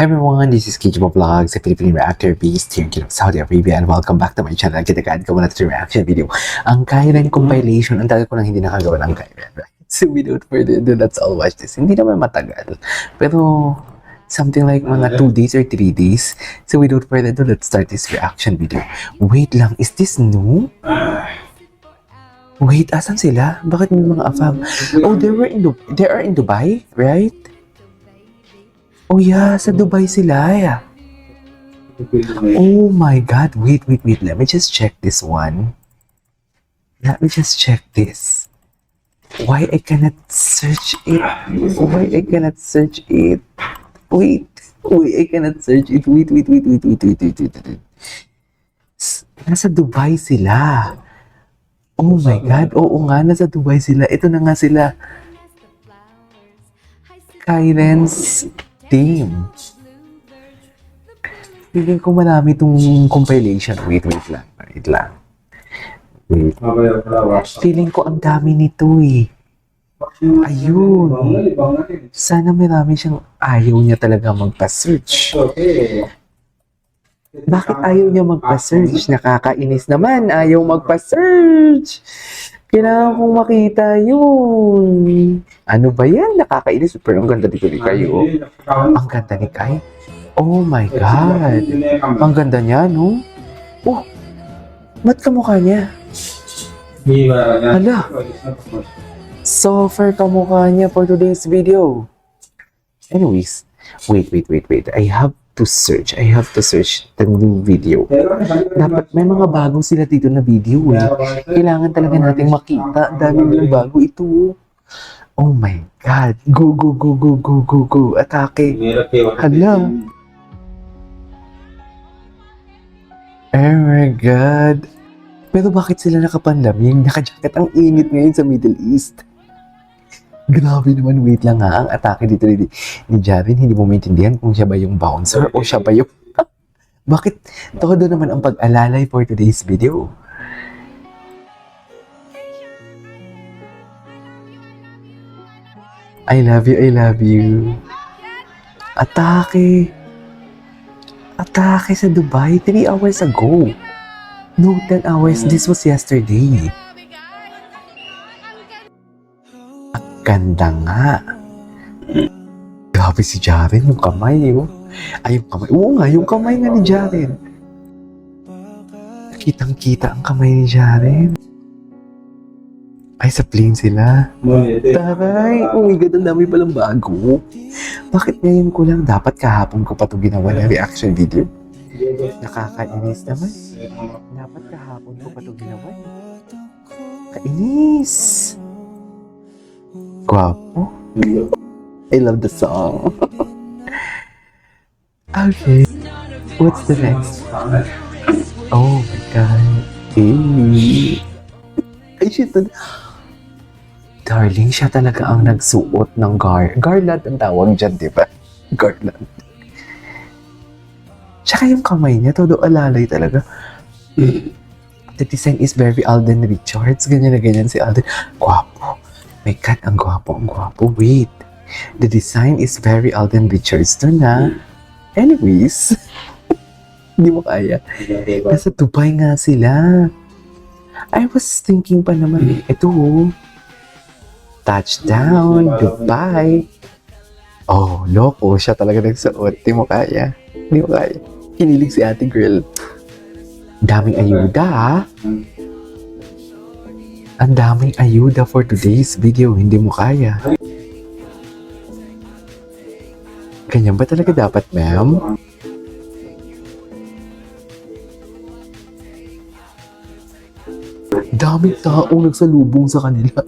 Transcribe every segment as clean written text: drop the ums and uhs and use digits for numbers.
Hi everyone, this is Kijimo Vlogs, a Philippine reactor based here in Saudi Arabia, and welcome back to my channel. Kitagad ko muna ito reaction video. Ang Kairen compilation, ang tagal ko nang hindi nakagawa ng Kairen, right? So without further ado, let's all watch this. Hindi naman matagal, pero something like mga 2 days or 3 days. So without further ado, let's start this reaction video. Wait lang, is this new? Wait, asan sila? Bakit may mga afam? Oh, they are in Dubai, right? Oh yeah, sa Dubai sila. Yeah. Oh my God, wait. Let me just check this one. Let me just check this. Why I cannot search it? Why I cannot search it? Wait, I cannot search it. Wait. Nasa Dubai sila. Oh my God, oo nga, nasa Dubai sila. Ito na nga sila. Kairen's team. Feeling ko marami itong compilation. Wait lang. Feeling ko ang dami nito eh. Ayun. Sana marami siyang ayaw niya talaga magpa-search. Bakit ayaw niya magpa-search? Nakakainis naman. Ayaw magpa-search. Kailangan kong makita yun. Ano ba yan? Nakakainis. Pero ang ganda dito ni Kai, oh. Ang ganda ni Kai. Oh my God. Ang ganda niya, no? Oh, ba't kamukha niya? Hala. Softer kamukha niya for today's video. Anyways, wait. I have to search the new video. Dapat may mga bago sila dito na video eh. Kailangan talaga nating makita. Dami ng bago ito. Oh my God. Go. Atake. Hala. Oh my God. Pero bakit sila nakapanlamig? Naka-jacket, ang init ngayon sa Middle East. Grabe naman, wait lang ha. Ang atake dito ni Jarin, hindi mo maintindihan kung siya ba yung bouncer o siya ba yung... Bakit? Todo naman ang pag-alalay for today's video. I love you. Atake sa Dubai 3 hours ago. No, 10 hours. This was yesterday. Ganda nga. Grabe si Jaren, yung kamay, oh. Ay, yung kamay. Oo nga, yung kamay nga ni Jaren. Kitang-kita ang kamay ni Jaren. Ay, sa plane sila. Taray, oh my God, ang dami palang bago. Bakit ngayon ko lang? Dapat kahapon ko pa ito ginawa na reaction video. Nakakainis naman. Dapat kahapon ko pa ito ginawa. Kainis. Guapo. I love the song. Okay. What's the next? Oh my God. Ay, shit. Darling, siya talaga ang nagsuot ng garland ang tawag dyan, di ba? Garland. Tsaka yung kamay niya, todo alalay talaga. The design is very Alden Richards. Ganyan na ganyan si Alden. Guapo. My God, ang gwapo. Wait. The design is very Alden Richards doon na. Anyways. Hindi mo kaya. Nasa Dubai nga sila. I was thinking pa naman, ito touchdown, Dubai. Oh, loko. Siya talaga nagsuot. Hindi mo kaya. Kinilig si ate girl. Daming ayuda, ha? Ang daming ayuda for today's video, hindi mo kaya. Ganyan ba talaga dapat, ma'am? Daming tao nagsalubong sa kanila.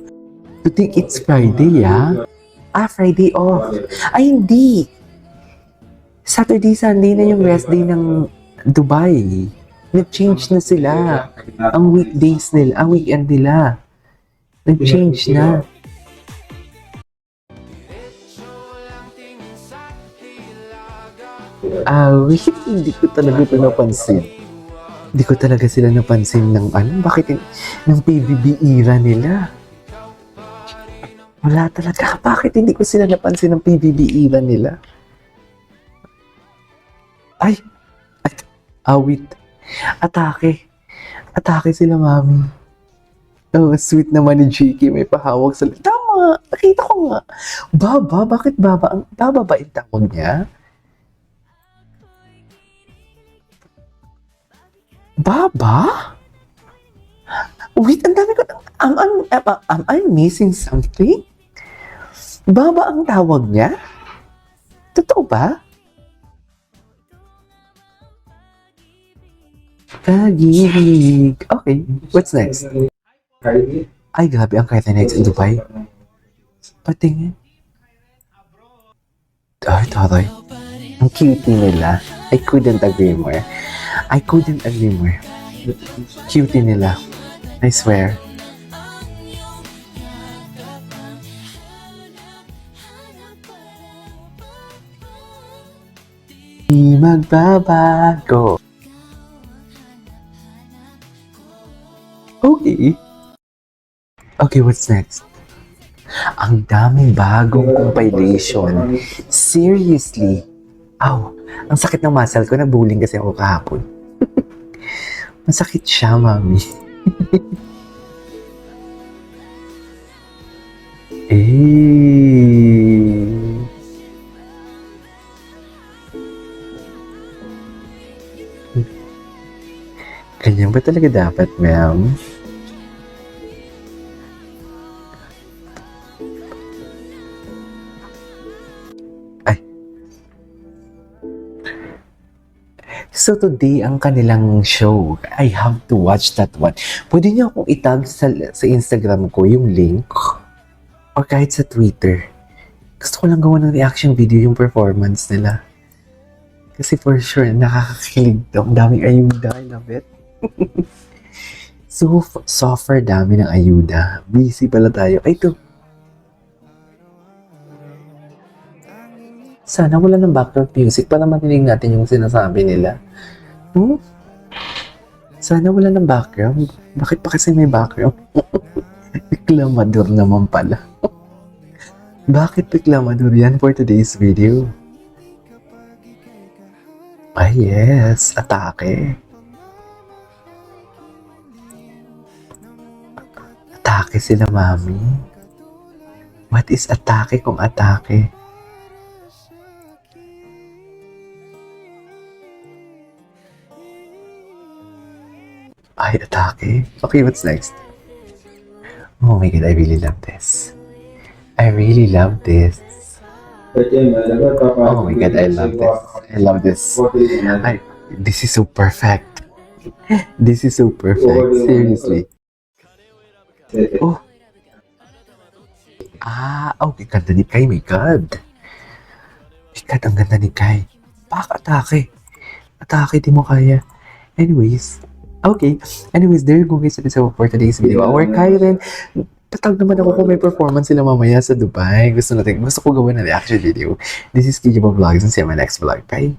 To think it's Friday, ha? Friday off. Ay, hindi. Saturday, Sunday na yung rest day ng Dubai. Nag-change na sila. Ang weekdays nila, ang weekend nila. Nag-change na. Wait, hindi ko talaga ito napansin. Hindi ko talaga sila napansin ng bakit ng PBB era nila. Wala talaga. Bakit hindi ko sila napansin ng PBB era nila? Ay! Wait. Atake. Atake sila, mami. Oh, sweet naman ni Jiki. May pahawak sa... Tama! Nakita ko nga. Baba? Bakit Baba? Baba ba yung tawag niya? Baba? Wait, ang dami ko... Am I missing something? Baba ang tawag niya? Totoo ba? Pag-ibig. Okay, what's next? Ay, grabe ang Carthay Nights in Dubai. Patingin. Ay, taray. Ang cute nila. I couldn't agree more. I couldn't agree more. Cutie nila. I swear. Di magbabago. Okay. Okay, what's next? Ang daming bagong compilation. Seriously. Aw, ang sakit ng muscle ko. Nag-bowling kasi ako kahapon. Masakit siya, mami. Eh. Ganyan ba talaga dapat, ma'am? So today, ang kanilang show, I have to watch that one. Pwede niyo akong itag sa Instagram ko yung link or kahit sa Twitter. Gusto ko lang gawa ng reaction video yung performance nila. Kasi for sure, nakakakilig to. Ang daming ayuda. I love it. So far, dami ng ayuda. Busy pala tayo. Ay, ito. Sana wala ng background music para marinig natin yung sinasabi nila. Sana wala ng background. Bakit pa kasi may background? Reklamador naman pala. Bakit reklamador yan for today's video? Ay yes, atake. Atake sila, mami. What is atake kung atake? Ay, atake. Okay, what's next? Oh my God, I really love this. I really love this. Oh my God, I love this. I love this. This is so perfect. This is so perfect. Seriously. Oh. Okay. Ganda ni Kai. My God. My God, ang ganda ni Kai. Atake. Atake, di mo kaya. Anyways, there you go guys. That is all for today's video. Our Kyren, tatag naman ako kung may performance sila mamaya sa Dubai. Gusto ko gawin na reaction video. This is Kijabo Vlogs and see you in my next vlog. Bye!